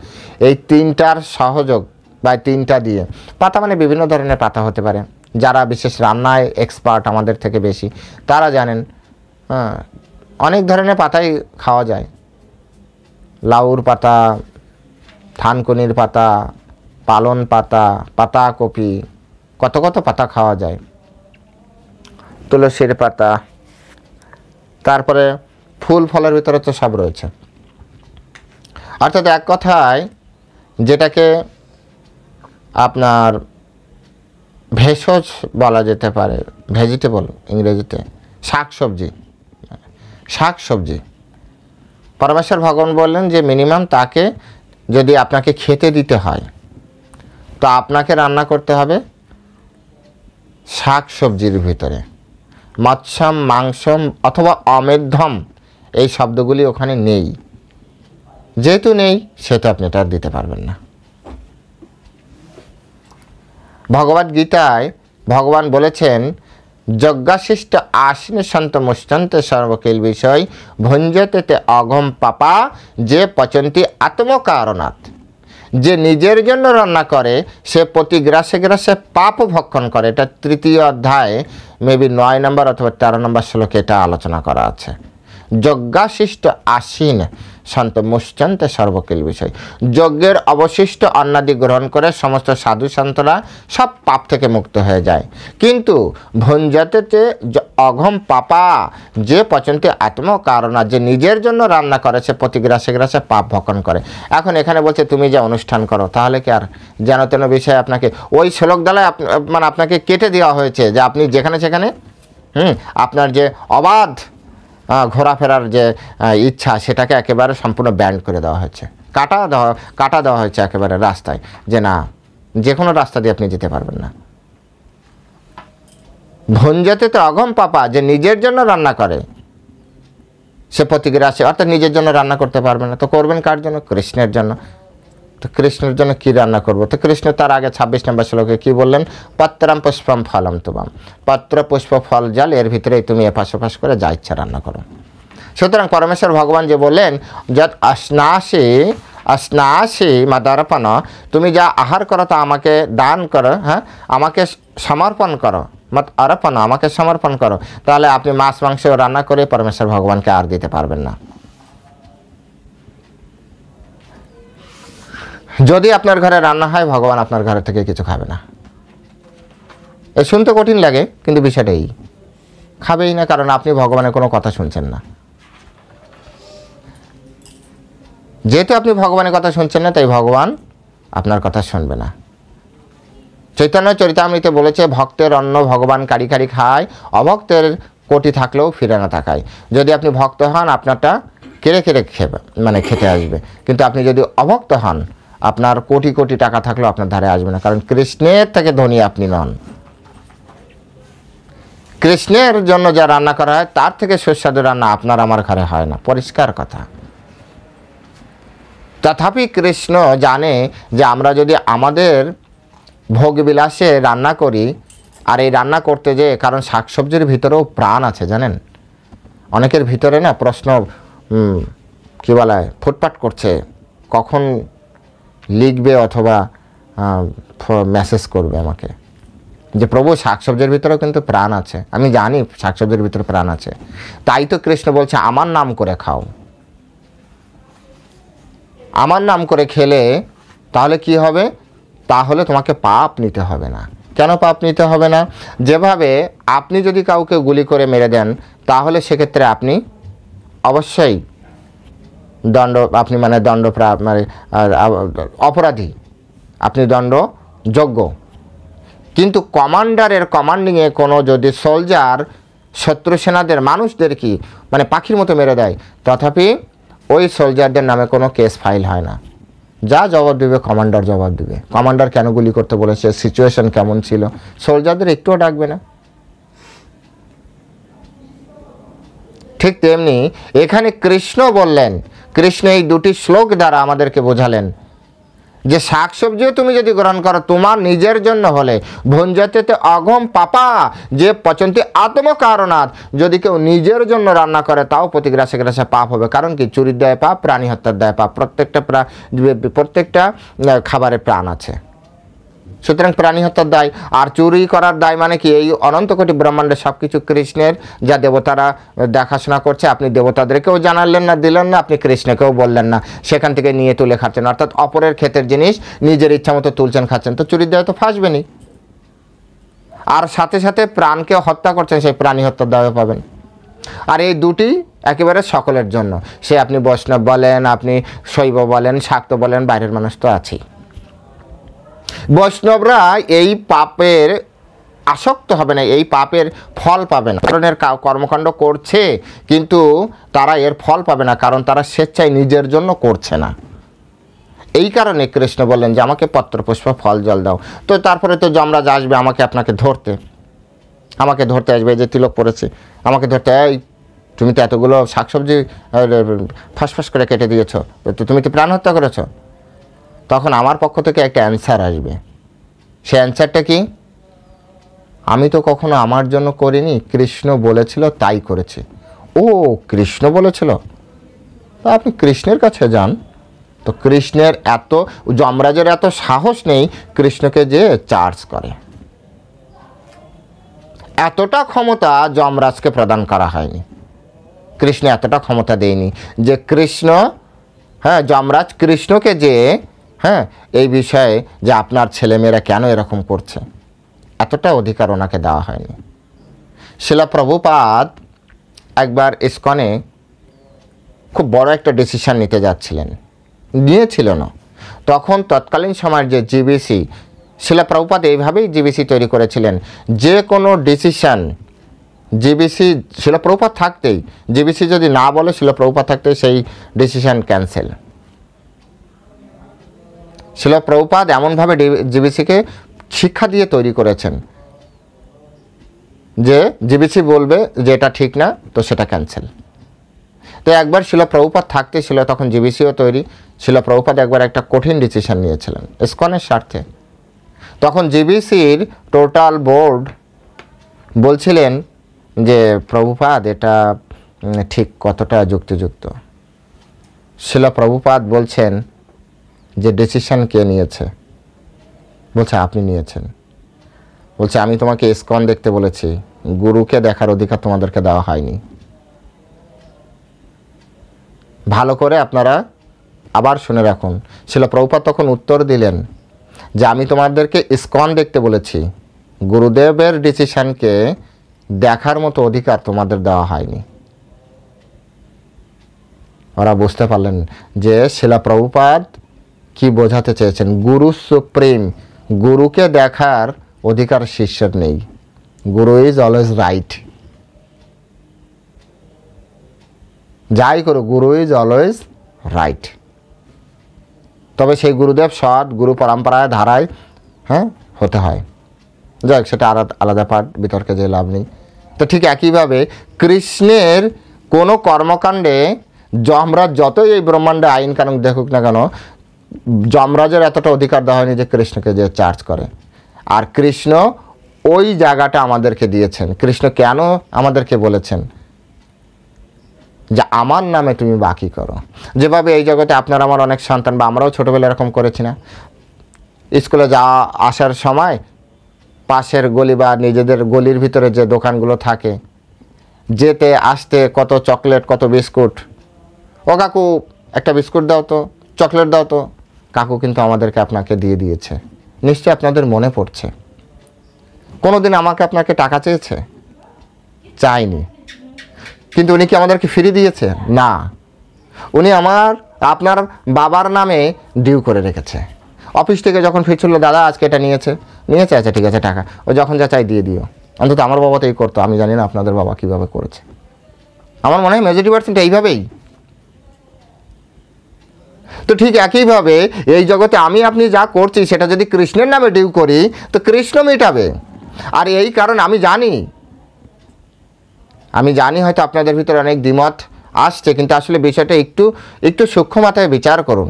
এই তিনটার সহযোগ বা তিনটা দিয়ে, পাতা বিভিন্ন ধরনের পাতা হতে পারে, যারা বিশেষ রান্নায় এক্সপার্ট আমাদের থেকে বেশি তারা জানেন। হ্যাঁ, অনেক ধরনের পাতাই খাওয়া যায়, লাউর পাতা, থানকুনির পাতা, পালন পাতা, পাতা কপি, কত কত পাতা খাওয়া যায়, তুলসীর পাতা, তারপরে ফুল ফলের ভিতরে তো সব রয়েছে। অর্থাৎ এক কথায় যেটাকে আপনার ভেষজ বলা যেতে পারে, ভেজিটেবল ইংরেজিতে, শাকসবজি। পরমেশ্বর ভগবান বললেন যে মিনিমাম তাকে যদি আপনাকে খেতে দিতে হয় তো আপনাকে রান্না করতে হবে শাকসবজির ভিতরে। মৎস্যম মাংসম অথবা অমেধ্যম এই শব্দগুলি ওখানে নেই, যেহেতু নেই সেহেতু আপনি এটা দিতে পারবেন না। ভগবদ গীতায় ভগবান বলেছেন যজ্ঞাশিষ্ট আসনে সন্ত মুষ্টন্তে সর্বকিল বিষয় ভঞ্জতে তে অঘম পাপা যে পচন্তি আত্মকারণাৎ। যে নিজের জন্য রান্না করে সে প্রতি গ্রাসে গ্রাসে পাপ ভক্ষণ করে। এটা 3য় অধ্যায় মেবি 9 নম্বর অথবা 13 নম্বর শ্লোকে এটা আলোচনা করা আছে। যজ্ঞাশিষ্ট আসীন সন্ত মুশ্চন্তে সর্বকিল বিষয়। যজ্ঞের অবশিষ্ট অন্নাদি গ্রহণ করে সমস্ত সাধু সন্তরা সব পাপ থেকে মুক্ত হয়ে যায়। কিন্তু ভঞ্জতেতে অঘম পাপা যে পচন্তি আত্মকারণা, যে নিজের জন্য রান্না করে সে প্রতি গ্রাসে গ্রাসে পাপ ভক্ষণ করে। এখন এখানে বলছে তুমি যে অনুষ্ঠান করো, তাহলে কি আর যেন তেন বিষয়ে আপনাকে ওই শ্লোক দ্বারা মানে আপনাকে কেটে দেওয়া হয়েছে যে আপনি যেখানে সেখানে আপনার যে অবাধ ঘোরাফেরার যে ইচ্ছা সেটাকে একেবারে সম্পূর্ণ ব্যান্ড করে দেওয়া হয়েছে, কাটা দেওয়া হয়েছে একেবারে রাস্তায়, যে না যে কোনো রাস্তা দিয়ে আপনি যেতে পারবেন না। ভঞ্জতে তো অঘম পাপা, যে নিজের জন্য রান্না করে সে প্রতিগ্রাসী, অর্থাৎ নিজের জন্য রান্না করতে পারবে না। তো করবেন কার জন্য? কৃষ্ণের জন্য। তো কৃষ্ণের জন্য কি রান্না করবো? তো কৃষ্ণ তার আগে 26 নম্বর শ্লোকে কি বললেন? পত্রম পুষ্পম ফলম তুমাম, পত্র পুষ্প ফল জল এর ভিতরেই তুমি এপাশ ওপাশ করে যা ইচ্ছা রান্না করো। সুতরাং পরমেশ্বর ভগবান যে বললেন যৎ অশ্নাসি মাদার্পণ, তুমি যা আহার করো তা আমাকে দান করো, হ্যাঁ আমাকে সমর্পণ করো, মত অর্পণ আমাকে সমর্পণ করো। তাহলে আপনি মাছ মাংস রান্না করে পরমেশ্বর ভগবানকে আর দিতে পারবেন না। যদি আপনার ঘরে রান্না হয়, ভগবান আপনার ঘরে থেকে কিছু খাবে না। এ শুনতে কঠিন লাগে, কিন্তু বিষয়টা এই, খাবেই না, কারণ আপনি ভগবানের কোনো কথা শুনছেন না। যেহেতু আপনি ভগবানের কথা শুনছেন না, তাই ভগবান আপনার কথা শুনবে না। চৈতন্য চরিতামৃতে বলেছে ভক্তের অন্ন ভগবান কারি কারি খায়, অভক্তের কোটি থাকলেও ফিরে না তাকায়। যদি আপনি ভক্ত হন আপনারটা কেড়ে কেড়ে খেতে আসবে, কিন্তু আপনি যদি অভক্ত হন আপনার কোটি কোটি টাকা থাকলেও আপনার ধারে আসবে না, কারণ কৃষ্ণের থেকে ধনী আপনি নন। কৃষ্ণের জন্য যা রান্না করা হয় তার থেকে সুস্বাদু রান্না আপনার আমার ঘরে হয় না, পরিষ্কার কথা। তথাপি কৃষ্ণ জানে যে আমরা যদি আমাদের ভোগবিলাসে রান্না করি, আর এই রান্না করতে যে, কারণ শাকসবজির ভিতরেও প্রাণ আছে জানেন। অনেকের ভিতরে না প্রশ্ন কী বলা হয় ফুটপাট করছে, কখন লিখবে অথবা মেসেজ করবে আমাকে যে প্রভু শাকসবজির ভিতরেও কিন্তু প্রাণ আছে। আমি জানি শাকসবজির ভিতরে প্রাণ আছে, তাই তো কৃষ্ণ বলছে আমার নাম করে খাও। আমার নাম করে খেলে তাহলে কি হবে? তাহলে তোমাকে পাপ নিতে হবে না। কেন পাপ নিতে হবে না? যেভাবে আপনি যদি কাউকে গুলি করে মেরে দেন, তাহলে সেক্ষেত্রে আপনি অবশ্যই অপরাধী, আপনি দণ্ডযোগ্য। কিন্তু কমান্ডারের কমান্ডিংয়ে কোনো যদি সোলজার শত্রু সেনাদের মানুষদের কি পাখির মতো মেরে দেয়, তথাপি ওই সোলজারদের নামে কোনো কেস ফাইল হয় না। যা জবাব দেবে কমান্ডার জবাব দেবে। কমান্ডার কেন গুলি করতে বলেছে, সিচুয়েশন কেমন ছিল, সোলজারদের একটুও ডাকবে না। ঠিক তেমনি এখানে কৃষ্ণ বললেন, কৃষ্ণ এই দুটি শ্লোক দ্বারা আমাদেরকে বোঝালেন যে শাকসবজিও তুমি যদি গ্রহণ করো তোমার নিজের জন্য হলে, ভঞ্জতে অঘম পাপা যে পচন্তি আত্মকারণাৎ, যদি কেউ নিজের জন্য রান্না করে তাও প্রতিগ্রাসে গ্রাসে পাপ হবে। কারণ কি? চুরির দায় পাপ, প্রাণী হত্যার দায় পাপ। প্রত্যেকটা খাবারে প্রাণ আছে, সুতরাং প্রাণী হত্যার দায় আর চুরি করার দায় মানে কি? এই অনন্ত কোটি ব্রহ্মাণ্ডের সব কিছু কৃষ্ণের, যা দেবতারা দেখাশোনা করছে। আপনি দেবতাদেরকেও জানালেন না, দিলেন না, আপনি কৃষ্ণকেও বললেন না, সেখান থেকে নিয়ে তুলে খাচ্ছেন, অর্থাৎ অপরের ক্ষেতের জিনিস নিজের ইচ্ছা মতো তুলছেন খাচ্ছেন, তো চুরির দায় তো ফাঁসবেনই। আর সাথে সাথে প্রাণকে হত্যা করছেন, সেই প্রাণী হত্যার দায়ও পাবেন। আর এই দুটি একেবারে সকলের জন্য, সে আপনি বৈষ্ণব বলেন, আপনি শৈব বলেন, শাক্ত বলেন, বাইরের মানুষ তো আছেই। বৈষ্ণবরা এই পাপের আসক্ত হবে না, এই পাপের ফল পাবে না। ধরনের কর্মকাণ্ড করছে কিন্তু তারা এর ফল পাবে না, কারণ তারা স্বেচ্ছায় নিজের জন্য করছে না। এই কারণে কৃষ্ণ বললেন যে আমাকে পত্র পুষ্প ফল জল দাও। তো তারপরে তো যমরাজ আসবে আপনাকে ধরতে, আসবে, যে তিলক পড়েছে আমাকে ধরতে, এই তুমি তো এতগুলো শাকসবজি ফাঁস করে কেটে দিয়েছ, তো তুমি তো প্রাণ হত্যা করেছ। তখন আমার পক্ষ থেকে একটা অ্যান্সার আসবে। সে অ্যান্সারটা কি? আমি তো কখনো আমার জন্য করিনি, কৃষ্ণ বলেছিল তাই করেছি। ও, কৃষ্ণ বলেছিল? তা আপনি কৃষ্ণের কাছে যান, তো কৃষ্ণের এত, যমরাজের এত সাহস নেই কৃষ্ণকে যে চার্জ করে। এতটা ক্ষমতা যমরাজকে প্রদান করা হয়নি, কৃষ্ণ এতটা ক্ষমতা দেয়নি যে কৃষ্ণ, হ্যাঁ, যমরাজ কৃষ্ণকে যে, হ্যাঁ, এই বিষয়ে যে আপনার ছেলেমেয়েরা কেন এরকম করছে, এতটা অধিকার ওনাকে দেওয়া হয়নি। শিলা প্রভুপাদ একবার ইসকনে খুব বড় একটা ডিসিশন নিতে যাচ্ছিলেন, নিয়েছিল না। তখন তৎকালীন সময়ের যে জিবিসি, শিলা প্রভুপাদ এইভাবেই জিবিসি তৈরি করেছিলেন, যে কোনো ডিসিশন জিবিসি শিলা প্রভুপাদ থাকতেই, জিবিসি যদি না বলে শিলা প্রভুপাদ থাকতেই সেই ডিসিশন ক্যান্সেল। শিলা প্রভুপাদ এমনভাবে জিবিসিকে শিক্ষা দিয়ে তৈরি করেছেন যে জিবিসি বলবে যে এটা ঠিক না, তো সেটা ক্যান্সেল। তো একবার শিলা প্রভুপাদ থাকতে ছিল, তখন জিবিসিও তৈরি। শিলা প্রভুপাদ একবার একটা কঠিন ডিসিশন নিয়েছিলেন ইসকনের স্বার্থে। তখন জিবিসির টোটাল বোর্ড বলছিলেন যে প্রভুপাদ এটা ঠিক কতটা যুক্তিযুক্ত। শিলা প্রভুপাদ বলছেন যে ডিসিশন কে নিয়েছে? বলছে আপনি নিয়েছেন। বলছে আমি তোমাকে ইসকন দেখতে বলেছি, গুরুকে দেখার অধিকার তোমাদেরকে দেওয়া হয়নি। ভালো করে আপনারা আবার শুনে রাখুন। শিলা প্রভুপাদ তখন উত্তর দিলেন যে আমি তোমাদেরকে ইসকন দেখতে বলেছি, গুরুদেবের ডিসিশনকে দেখার মতো অধিকার তোমাদের দেওয়া হয়নি। ওরা বুঝতে পারলেন যে শিলা প্রভুপাদ কি বোঝাতে চেয়েছেন। গুরু সুপ্রিম, গুরুকে দেখার অধিকার শিষ্যের নেই। গুরু ইজ অলওয়েজ রাইট। যাই করো, গুরু ইজ অলওয়েজ রাইট। তবে সেই গুরুদেব সৎ, গুরু পরম্পরায় ধারায়, হ্যাঁ, হতে হয়। যাই, সেটা আলাদা পাঠ, বিতর্কে যে লাভ নেই। তো ঠিক একইভাবে কৃষ্ণের কোনো কর্মকাণ্ডে যমরাজ যতই এই ব্রহ্মাণ্ডে আইন কানুন দেখুক না কেন, যমরাজের এতটা অধিকার দেওয়া হয়নি যে কৃষ্ণকে যে চার্জ করে। আর কৃষ্ণ ওই জায়গাটা আমাদেরকে দিয়েছেন। কৃষ্ণ কেন আমাদেরকে বলেছেন যে আমার নামে তুমি বাকি করো। যেভাবে এই জগতে আপনার আমার অনেক সন্তান, বা আমরাও ছোটোবেলা এরকম করেছি না, স্কুলে যাওয়া আসার সময় পাশের গলি বা নিজেদের গলির ভিতরে যে দোকানগুলো থাকে, যেতে আসতে কত চকলেট, কত বিস্কুট, ও কাকু একটা বিস্কুট দাও তো, চকলেট দাও তো, কাকু কিন্তু আমাদেরকে আপনাকে দিয়ে দিয়েছে। নিশ্চয়ই আপনাদের মনে পড়ছে। কোনোদিন আমাকে আপনাকে টাকা চেয়েছে? চাইনি। কিন্তু উনি কি আমাদেরকে ফিরিয়ে দিয়েছে? না, উনি আপনার বাবার নামে ডিউ করে রেখেছে। অফিস থেকে যখন ফিরছিল, দাদা আজকে এটা নিয়েছে, আচ্ছা ঠিক আছে টাকা, ও যখন যা চাই দিয়ে দিও। অন্তত আমার বাবা তো এই করতো, আমি জানি না আপনাদের বাবা কীভাবে করেছে। আমার মনে হয় মেজরিটি পার্সেন্ট এইভাবেই। তো ঠিক একইভাবে এই জগতে আমি আপনি যা করছি সেটা যদি কৃষ্ণের নামে ডিউ করি তো কৃষ্ণ মেটাবে। আর এই কারণ আমি জানি হয়তো আপনাদের ভিতরে অনেক দ্বিমত আসছে, কিন্তু আসলে বিষয়টা একটু সূক্ষ্ম মাত্রায় বিচার করুন,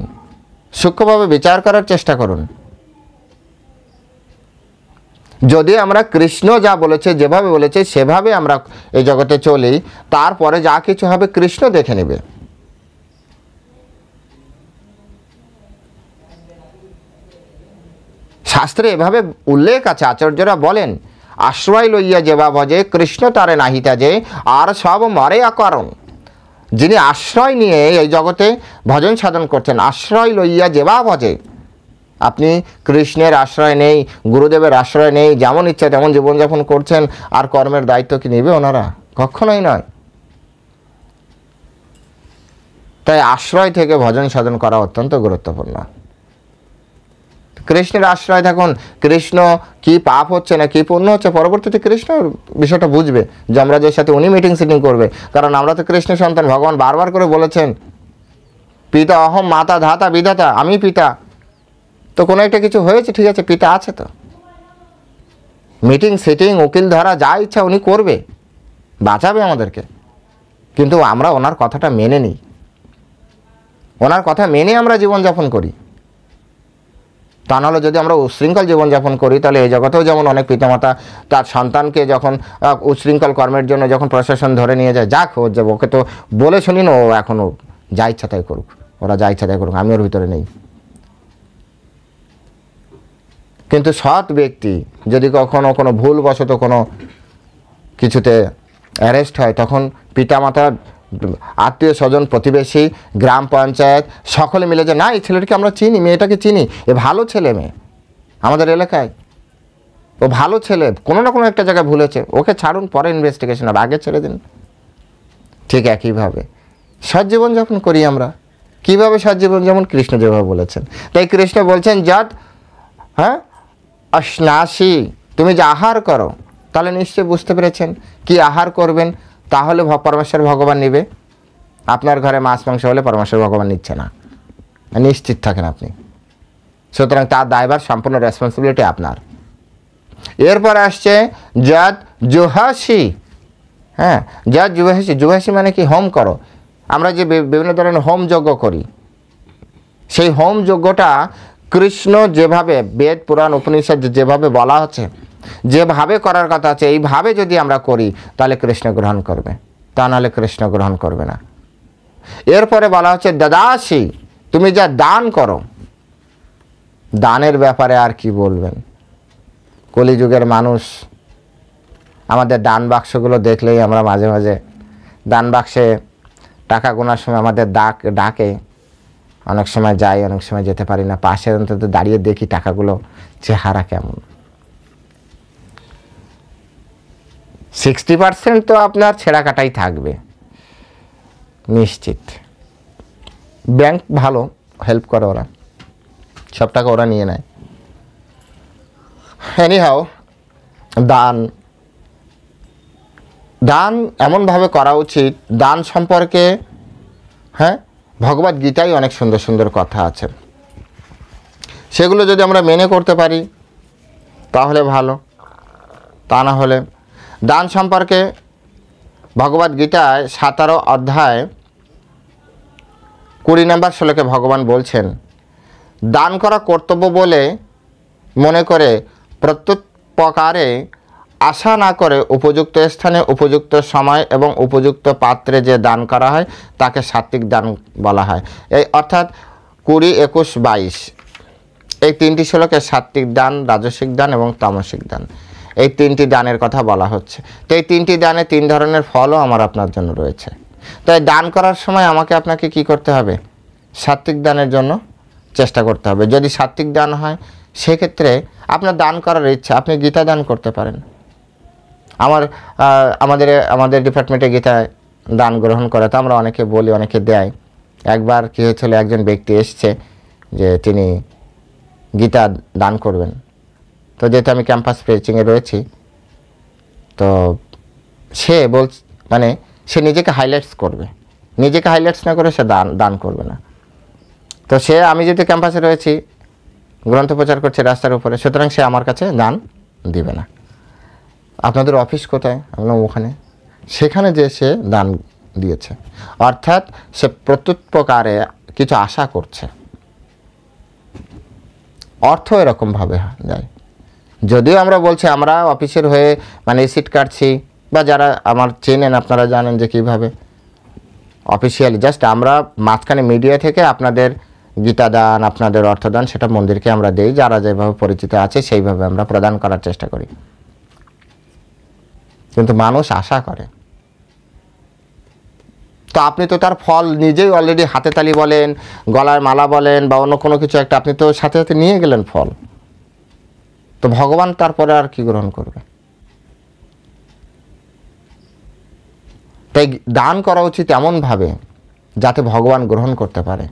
সূক্ষ্মভাবে বিচার করার চেষ্টা করুন। যদি আমরা কৃষ্ণ যা বলেছে, যেভাবে বলেছে সেভাবে আমরা এই জগতে চলি, তারপরে যা কিছু হবে কৃষ্ণ দেখে নেবে। শাস্ত্রে এভাবে উল্লেখ আছে, আচার্যরা বলেন আশ্রয় লইয়া যেবা ভজে কৃষ্ণ তারে নাহিতা যে, আর সব মরে অকারণ। যিনি আশ্রয় নিয়ে এই জগতে ভজন সাধন করছেন, আশ্রয় লইয়া যেবা ভজে, আপনি কৃষ্ণের আশ্রয় নেই, গুরুদেবের আশ্রয় নেই, যেমন ইচ্ছা তেমন জীবনযাপন করছেন, আর কর্মের দায়িত্ব কি নেবে ওনারা? কখনোই নয়। তাই আশ্রয় থেকে ভজন সাধন করা অত্যন্ত গুরুত্বপূর্ণ। কৃষ্ণের আশ্রয় থাকুন। কৃষ্ণ কি পাপ হচ্ছে না কি পুণ্য হচ্ছে, পরবর্তীতে কৃষ্ণ বিষয়টা বুঝবে। যমরাজের সাথে উনি মিটিং সিটিং করবে, কারণ আমরা তো কৃষ্ণ সন্তান। ভগবান বারবার করে বলেছেন পিতা অহম মাতা ধাতা বিধাতা, আমি পিতা। তো কোনো একটা কিছু হয়েছে, ঠিক আছে, পিতা আছে তো, মিটিং সিটিং উকিল ধারা যা ইচ্ছা উনি করবে, বাঁচাবে আমাদেরকে। কিন্তু আমরা ওনার কথাটা মেনে নিই, ওনার কথা মেনে আমরা জীবনযাপন করি। তা নাহলে যদি আমরা উচ্ছৃঙ্খল জীবনযাপন করি, তাহলে এই জগতেও যেমন অনেক পিতামাতা তার সন্তানকে যখন উচ্ছৃঙ্খল কর্মের জন্য যখন প্রশাসন ধরে নিয়ে যায়, যাক ও যে ওকে তো বলে শুনি না, ও এখনও যা ইচ্ছা তাই করুক, ওরা যা ইচ্ছা তাই করুক, আমি ওর ভিতরে নেই। কিন্তু সৎ ব্যক্তি যদি কখনো কোনো ভুলবশত কোনো কিছুতে অ্যারেস্ট হয়, তখন পিতামাতা, আত্মীয় স্বজন, প্রতিবেশী, গ্রাম পঞ্চায়েত সকলে মিলে যে না, এই ছেলেটাকে আমরা চিনি, মেয়েটাকে চিনি, এ ভালো ছেলে মেয়ে আমাদের এলাকায়, ও ভালো ছেলে, কোনো না কোনো একটা জায়গায় ভুলেছে, ওকে ছাড়ুন, পরে ইনভেস্টিগেশন হবে, আগে ছেড়ে দিন। ঠিক একইভাবে সৎ জীবনযাপন করি আমরা। কীভাবে সৎ জীবন? যেমন কৃষ্ণ যেভাবে বলেছেন। তাই কৃষ্ণ বলছেন যদ অশ্নাসি, তুমি যে আহার করো, তাহলে নিশ্চয়ই বুঝতে পেরেছেন কি আহার করবেন, তাহলে পরমেশ্বর ভগবান নেবে। আপনার ঘরে মাছ মাংস হলে পরমেশ্বর ভগবান নিচ্ছে না, নিশ্চিত থাকেন আপনি। সুতরাং তার দায়ভার, সম্পূর্ণ রেসপন্সিবিলিটি আপনার। এরপর আসছে যদ জুহাসি। যদ জুহাসি, জুহাসি মানে কি? হোম করো। আমরা যে বিভিন্ন ধরনের হোম যজ্ঞ করি, সেই হোম যজ্ঞটা কৃষ্ণ যেভাবে বেদ পুরাণ উপনিষদ যেভাবে বলা হচ্ছে, যেভাবে করার কথা আছে, এইভাবে যদি আমরা করি তাহলে কৃষ্ণ গ্রহণ করবে, তা নাহলে কৃষ্ণ গ্রহণ করবে না। এরপরে বলা হচ্ছে দাদাসি, তুমি যা দান করো। দানের ব্যাপারে আর কি বলবেন? কলিযুগের মানুষ, আমাদের দান বাক্সগুলো দেখলেই আমরা মাঝে মাঝে দান বাক্সে টাকা গোনার সময় আমাদের ডাকে, অনেক সময় যাই, অনেক সময় যেতে পারি না, পাশে অন্তত দাঁড়িয়ে দেখি টাকাগুলো চেহারা কেমন। 60% তো আপনার ছেঁড়া কাটাই থাকবে নিশ্চিত। ব্যাংক ভালো হেল্প করে, ওরা সব টাকা ওরা নিয়ে নেয়। এনিহাও, দান এমনভাবে করা উচিত। দান সম্পর্কে ভগবদ গীতায় অনেক সুন্দর সুন্দর কথা আছে, সেগুলো যদি আমরা মেনে করতে পারি তাহলে ভালো, তা না হলে দান সম্পর্কে ভগবদ গীতায় 17 অধ্যায় 20 নম্বর শ্লোকে ভগবান বলছেন, দান করা কর্তব্য বলে মনে করে প্রত্যুপকারে আশা না করে উপযুক্ত স্থানে, উপযুক্ত সময় এবং উপযুক্ত পাত্রে যে দান করা হয় তাকে সাত্বিক দান বলা হয়। এই অর্থাৎ 20, 21, 22 এই 3টি শ্লোকে সাত্বিক দান, রাজসিক দান এবং তামসিক দান, এই 3টি দানের কথা বলা হচ্ছে। তো এই 3টি দানে 3 ধরনের ফলও আমার আপনার জন্য রয়েছে। তাই দান করার সময় আমাকে আপনাকে কি করতে হবে? সাত্বিক দানের জন্য চেষ্টা করতে হবে। যদি সাত্বিক দান হয় সেক্ষেত্রে আপনার দান করার ইচ্ছা, আপনি গীতা দান করতে পারেন। আমাদের ডিপার্টমেন্টে গীতায় দান গ্রহণ করে, তো আমরা অনেকে বলি, অনেকে দেয়। একবার কী হয়েছিল, একজন ব্যক্তি এসছে যে তিনি গীতা দান করবেন। তো যেহেতু আমি ক্যাম্পাস প্রিচিংয়ে রয়েছি, তো সে সে নিজেকে হাইলাইটস করবে, নিজেকে হাইলাইটস না করে সে দান করবে না। তো আমি যেহেতু ক্যাম্পাসে রয়েছি, গ্রন্থ প্রচার করছে রাস্তার উপরে, সুতরাং সে আমার কাছে দান দিবে না। আপনাদের অফিস কোথায়? আমরা ওখানে, সেখানে যে সে দান দিয়েছে, অর্থাৎ সে প্রত্যুপকারে কিছু আশা করছে। অর্থ এরকমভাবে যায়। যদিও আমরা বলছি আমরা অফিসের হয়ে রিসিট কাটছি, বা যারা আমার চেনেন আপনারা জানেন যে কীভাবে অফিসিয়ালি জাস্ট আমরা মাঝখানে মিডিয়া থেকে আপনাদের গীতা দান, আপনাদের অর্থদান সেটা মন্দিরকে আমরা দেই, যারা যেভাবে পরিচিত আছে সেইভাবে আমরা প্রদান করার চেষ্টা করি। কিন্তু মানুষ আশা করে, তো আপনি তো তার ফল নিজেই অলরেডি হাতে তালি বলেন, গলায় মালা বলেন, বা অন্য কোনো কিছু একটা আপনি তো সাথে সাথে নিয়ে গেলেন ফল, তো ভগবান তারপরে আর কি গ্রহণ করবে? তাই দান করা উচিত এমনভাবে যাতে ভগবান গ্রহণ করতে পারে।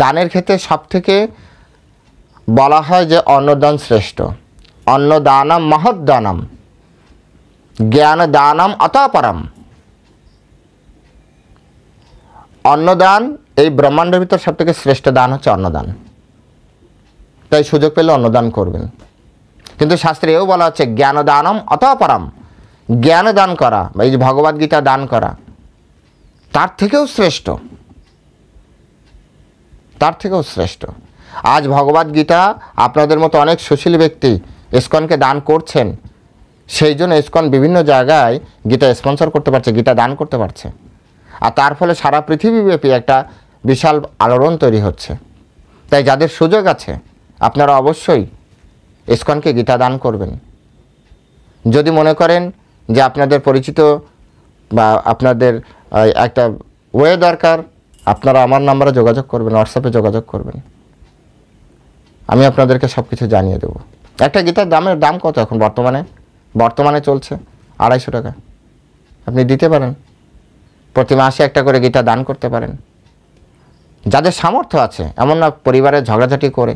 দানের ক্ষেত্রে সবথেকে বলা হয় যে অন্নদান শ্রেষ্ঠ। অন্নদানম মহদ্দানম, জ্ঞান দানম অতঃপরম। অন্নদান এই ব্রহ্মাণ্ডের ভিতর সবথেকে শ্রেষ্ঠ দান হচ্ছে অন্নদান। তাই সুযোগ পেলে অন্নদান করবেন। কিন্তু শাস্ত্রে এও বলা হচ্ছে জ্ঞান দানম অতঃপরম, জ্ঞান দান করা বা এই যে ভগবদ্গীতা দান করা তার থেকেও শ্রেষ্ঠ, তার থেকেও শ্রেষ্ঠ। আজ ভগবদ্গীতা আপনাদের মতো অনেক সুশীল ব্যক্তি ইসকনকে দান করছেন, সেই জন্য ইসকন বিভিন্ন জায়গায় গীতা স্পন্সর করতে পারছে, গীতা দান করতে পারছে। আর তার ফলে সারা পৃথিবীব্যাপী একটা বিশাল আলোড়ন তৈরি হচ্ছে। তাই যাদের সুযোগ আছে আপনারা অবশ্যই ইসকনকে গীতা দান করবেন। যদি মনে করেন যে আপনাদের পরিচিত বা আপনাদের একটা ওয়ে দরকার, আপনারা আমার নাম্বারে যোগাযোগ করবেন, হোয়াটসঅ্যাপে যোগাযোগ করবেন, আমি আপনাদেরকে সব কিছু জানিয়ে দেবো। একটা গীতার দাম কত এখন বর্তমানে চলছে 250 টাকা। আপনি দিতে পারেন, প্রতি মাসে একটা করে গীতা দান করতে পারেন। যাদের সামর্থ্য আছে, এমন না পরিবারের ঝগড়াঝাটি করে।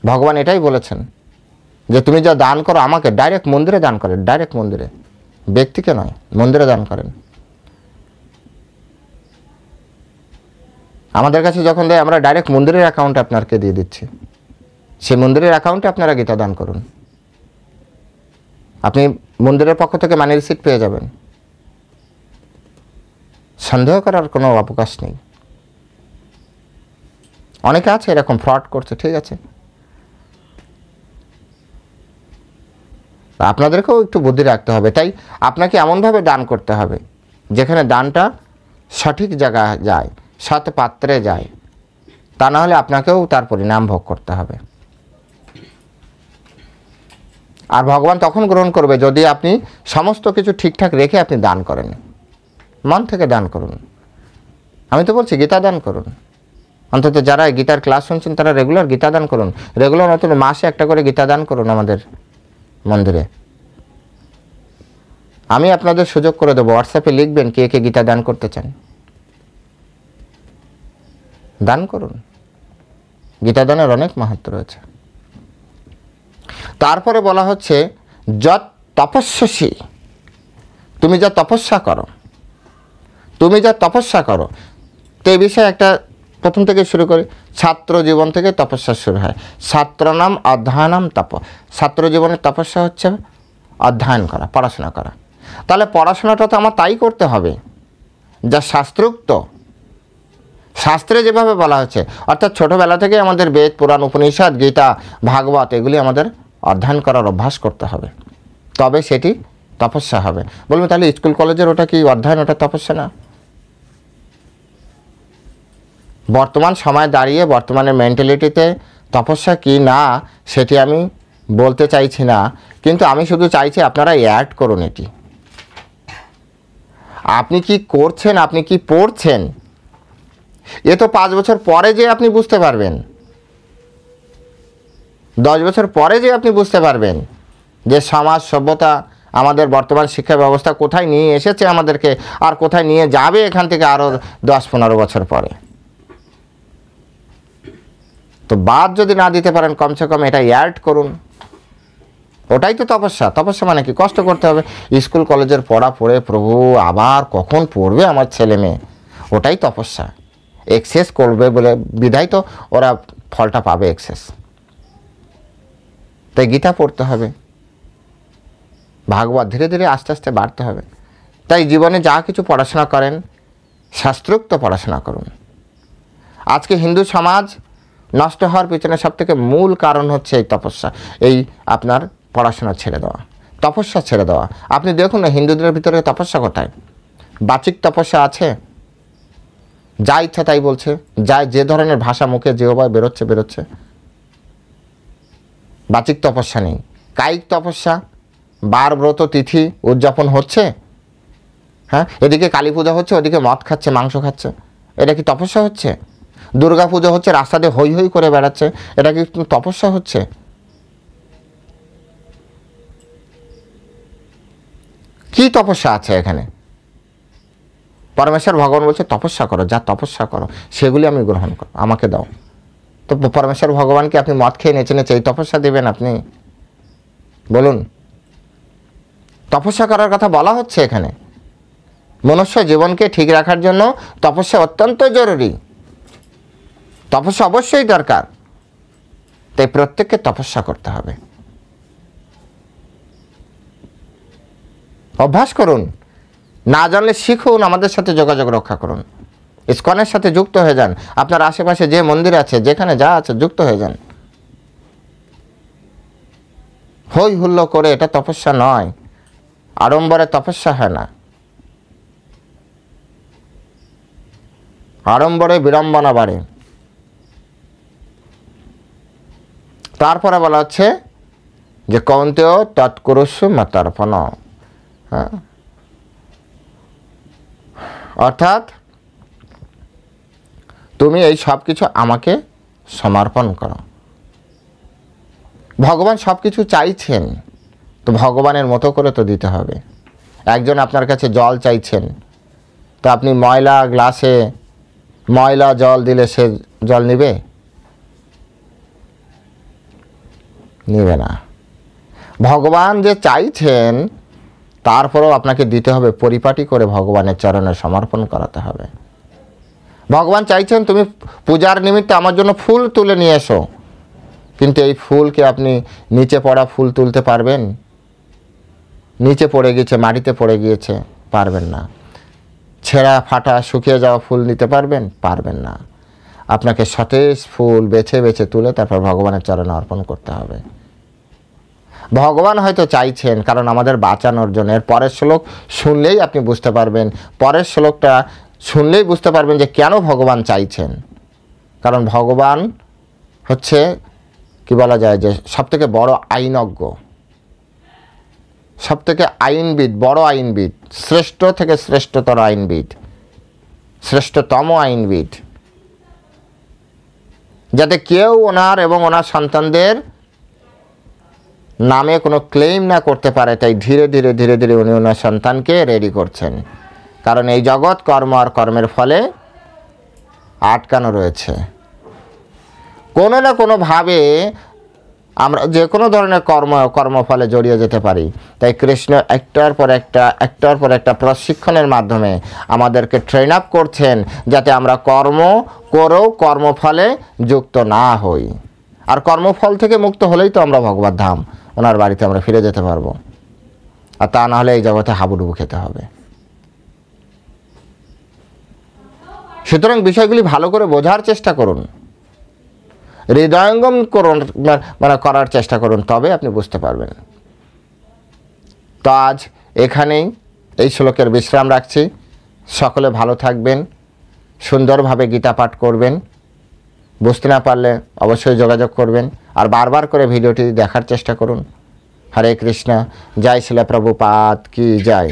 ভগবান এটাই বলেছেন যে তুমি যা দান করো আমাকে ডাইরেক্ট মন্দিরে দান করেন, ডাইরেক্ট মন্দিরে, ব্যক্তিকে নয়, মন্দিরে দান করেন। আমাদের কাছে যখন দেয় আমরা ডাইরেক্ট মন্দিরের অ্যাকাউন্টে আপনাকে দিয়ে দিচ্ছি, সেই মন্দিরের অ্যাকাউন্টে আপনারা গীতা দান করুন। আপনি মন্দিরের পক্ষ থেকে মানি রিসিট পেয়ে যাবেন, সন্দেহ করার কোনো অবকাশ নেই। অনেকে আছে এরকম ফ্রড করছে, ঠিক আছে, আপনাদেরকেও একটু বুদ্ধি রাখতে হবে। তাই আপনাকে এমনভাবে দান করতে হবে যেখানে দানটা সঠিক জায়গায় যায়, সৎ পাত্রে যায়, তা না হলে আপনাকেও তার পরিণাম ভোগ করতে হবে। আর ভগবান তখন গ্রহণ করবে যদি আপনি সমস্ত কিছু ঠিকঠাক রেখে আপনি দান করেন, মন থেকে দান করুন। আমি তো বলছি গীতা দান করুন। অন্তত যারা গীতার ক্লাস শুনছেন তারা রেগুলার গীতা দান করুন, রেগুলার নতুন মাসে একটা করে গীতা দান করুন আমাদের মন্দিরে। আমি আপনাদের সুযোগ করে দেবো, হোয়াটসঅ্যাপে লিখবেন কে কে গীতা দান করতে চান, দান করুন। গীতা দানের অনেক মাহাত্ম্য রয়েছে। তারপরে বলা হচ্ছে যৎ তপস্যসি, তুমি যা তপস্যা করো, তুমি যা তপস্যা করো। তো এই বিষয়ে একটা প্রথম থেকে শুরু করি। ছাত্র জীবন থেকে তপস্যা শুরু হয়। ছাত্রনাম অধ্যয়নাম তপ। ছাত্র জীবনের তপস্যা হচ্ছে অধ্যয়ন করা, পড়াশোনা করা। তাহলে পড়াশোনাটা তো আমার তাই করতে হবে যা শাস্ত্রোক্ত, শাস্ত্রে যেভাবে বলা হচ্ছে। অর্থাৎ ছোটোবেলা থেকে আমাদের বেদ, পুরাণ, উপনিষদ, গীতা, ভাগবত এগুলি আমাদের অধ্যয়ন করার অভ্যাস করতে হবে, তবে সেটি তপস্যা হবে। বলবেন তাহলে স্কুল কলেজের ওটা কি অধ্যয়ন, ওটা তপস্যা না? বর্তমান সময় দাঁড়িয়ে বর্তমানের মেন্টালিটিতে তপস্যা কি না সেটি আমি বলতে চাইছি না, কিন্তু আমি শুধু চাইছি আপনারা অ্যাড করুন এটি। আপনি কি করছেন, আপনি কি পড়ছেন, এ তো 5 বছর পরে যে আপনি বুঝতে পারবেন, 10 বছর পরে যে আপনি বুঝতে পারবেন যে সমাজ সভ্যতা আমাদের বর্তমান শিক্ষা ব্যবস্থা কোথায় নিয়ে এসেছে আমাদেরকে, আর কোথায় নিয়ে যাবে এখান থেকে আরও 10-15 বছর পরে। তো বাদ যদি না দিতে পারেন কমসে কম এটা অ্যাড করুন। ওটাই তো তপস্যা। তপস্যা মানে কি? কষ্ট করতে হবে। স্কুল কলেজের পড়া পড়ে প্রভু আবার কখন পড়বে আমার ছেলে মেয়ে, ওটাই তপস্যা। এক্সেস করবে বলে বিধায় তো ওরা ফলটা পাবে এক্সেস। তাই গীতা পড়তে হবে, ভাগবত ধীরে ধীরে আস্তে আস্তে বাড়তে হবে। তাই জীবনে যা কিছু পড়াশোনা করেন শাস্ত্রোক্ত পড়াশোনা করুন। আজকে হিন্দু সমাজ নষ্ট হওয়ার পিছনে সবথেকে মূল কারণ হচ্ছে এই তপস্যা, এই আপনার পড়াশোনা ছেড়ে দেওয়া, তপস্যা ছেড়ে দেওয়া। আপনি দেখুন না হিন্দুদের ভিতরে তপস্যা কোথায়? বাচিক তপস্যা আছে, যা ইচ্ছা তাই বলছে, যে ধরনের ভাষা মুখে যেভাবে বেরোচ্ছে। বাচিক তপস্যা নেই। কায়িক তপস্যা, বার ব্রত তিথি উদযাপন হচ্ছে, হ্যাঁ, এদিকে কালী পূজা হচ্ছে, ওদিকে মদ খাচ্ছে, মাংস খাচ্ছে, এটা কি তপস্যা হচ্ছে? দুর্গা পুজো হচ্ছে, রাস্তা দিয়ে হই হই করে বেড়াচ্ছে, এটা কি তপস্যা হচ্ছে? কি তপস্যা আছে এখানে? পরমেশ্বর ভগবান বলছে তপস্যা করো, যা তপস্যা করো সেগুলি আমি গ্রহণ করো, আমাকে দাও। তো পরমেশ্বর ভগবানকে আপনি মদ খেয়ে নেচে নেচে এই তপস্যা দেবেন আপনি? বলুন। তপস্যা করার কথা বলা হচ্ছে এখানে। মনুষ্য জীবনকে ঠিক রাখার জন্য তপস্যা অত্যন্ত জরুরি, তপস্যা অবশ্যই দরকার। তাই প্রত্যেককে তপস্যা করতে হবে। অভ্যাস করুন, না জানলে শিখুন, আমাদের সাথে যোগাযোগ রক্ষা করুন, ইসকনের সাথে যুক্ত হয়ে যান। আপনার আশেপাশে যে মন্দির আছে, যেখানে যা আছে যুক্ত হয়ে যান। হই হুল্লো করে এটা তপস্যা নয়, আড়ম্বরে তপস্যা হয় না। আড়ম্বরে বিড়ম্বনা বাড়ে। তারপরে বলা হচ্ছে যে কৌন্তেয় তৎকুরুষু মতর্পণ, হ্যাঁ, অর্থাৎ তুমি এই সব কিছু আমাকে সমর্পণ করো। ভগবান সব কিছু চাইছেন, তো ভগবানের মতো করে তো দিতে হবে। একজন আপনার কাছে জল চাইছেন, তো আপনি ময়লা গ্লাসে ময়লা জল দিলে সে জল নেবে? নেবে না। ভগবান যে চাইছেন তারপরেও আপনাকে দিতে হবে, পরিপাটি করে ভগবানের চরণে সমর্পণ করাতে হবে। ভগবান চাইছেন তুমি পূজার নিমিত্তে আমার জন্য ফুল তুলে নিয়ে এসো, কিন্তু এই ফুলকে আপনি নিচে পড়া ফুল তুলতে পারবেন? নিচে পড়ে গিয়েছে, মাটিতে পড়ে গিয়েছে, পারবেন না। ছেঁড়া ফাটা শুকিয়ে যাওয়া ফুল নিতে পারবেন? পারবেন না। আপনাকে সতেজ ফুল বেছে বেছে তুলে তারপর ভগবানের চরণে অর্পণ করতে হবে। ভগবান হয়তো চাইছেন কারণ আমাদের বাঁচানোর জন্য। এর পরের শ্লোক শুনলেই আপনি বুঝতে পারবেন, পরের শ্লোকটা শুনলেই বুঝতে পারবেন যে কেন ভগবান চাইছেন। কারণ ভগবান হচ্ছে কি বলা যায় যে সবথেকে বড় আইনজ্ঞ, সবথেকে আইনবিদ, বড় আইনবিদ, শ্রেষ্ঠ থেকে শ্রেষ্ঠতর আইনবিদ, শ্রেষ্ঠতম আইনবিদ, যাতে কেউ ওনার এবং ওনার সন্তানদের নামে কোনো ক্লেম না করতে পারে। তাই ধীরে ধীরে ধীরে ধীরে উনি ওনার সন্তানকে রেডি করছেন। কারণ এই জগৎ কর্ম আর কর্মের ফলে আটকানো রয়েছে। কোনো না কোনোভাবে আমরা যে কোনো ধরনের কর্মফলে জড়িয়ে যেতে পারি। তাই কৃষ্ণ একটার পর একটা প্রশিক্ষণের মাধ্যমে আমাদেরকে ট্রেন আপ করছেন যাতে আমরা কর্ম করেও কর্মফলে যুক্ত না হই। আর কর্মফল থেকে মুক্ত হলেই তো আমরা ভগবত ধাম ওনার বাড়িতে আমরা ফিরে যেতে পারবো। আর তা না হলে এই জগতে হাবুডুবু খেতে হবে। সুতরাং বিষয়গুলি ভালো করে বোঝার চেষ্টা করুন, হৃদয়ঙ্গম করুন, মানে করার চেষ্টা করুন, তবে আপনি বুঝতে পারবেন। তো আজ এখানেই এই শ্লোকের বিশ্রাম রাখছি। সকলে ভালো থাকবেন, সুন্দরভাবে গীতা পাঠ করবেন। বুঝতে না পারলে অবশ্যই যোগাযোগ করবেন, আর বারবার করে ভিডিওটি দেখার চেষ্টা করুন। হরে কৃষ্ণ। জয় শিলা প্রভুপাদ কি জয়।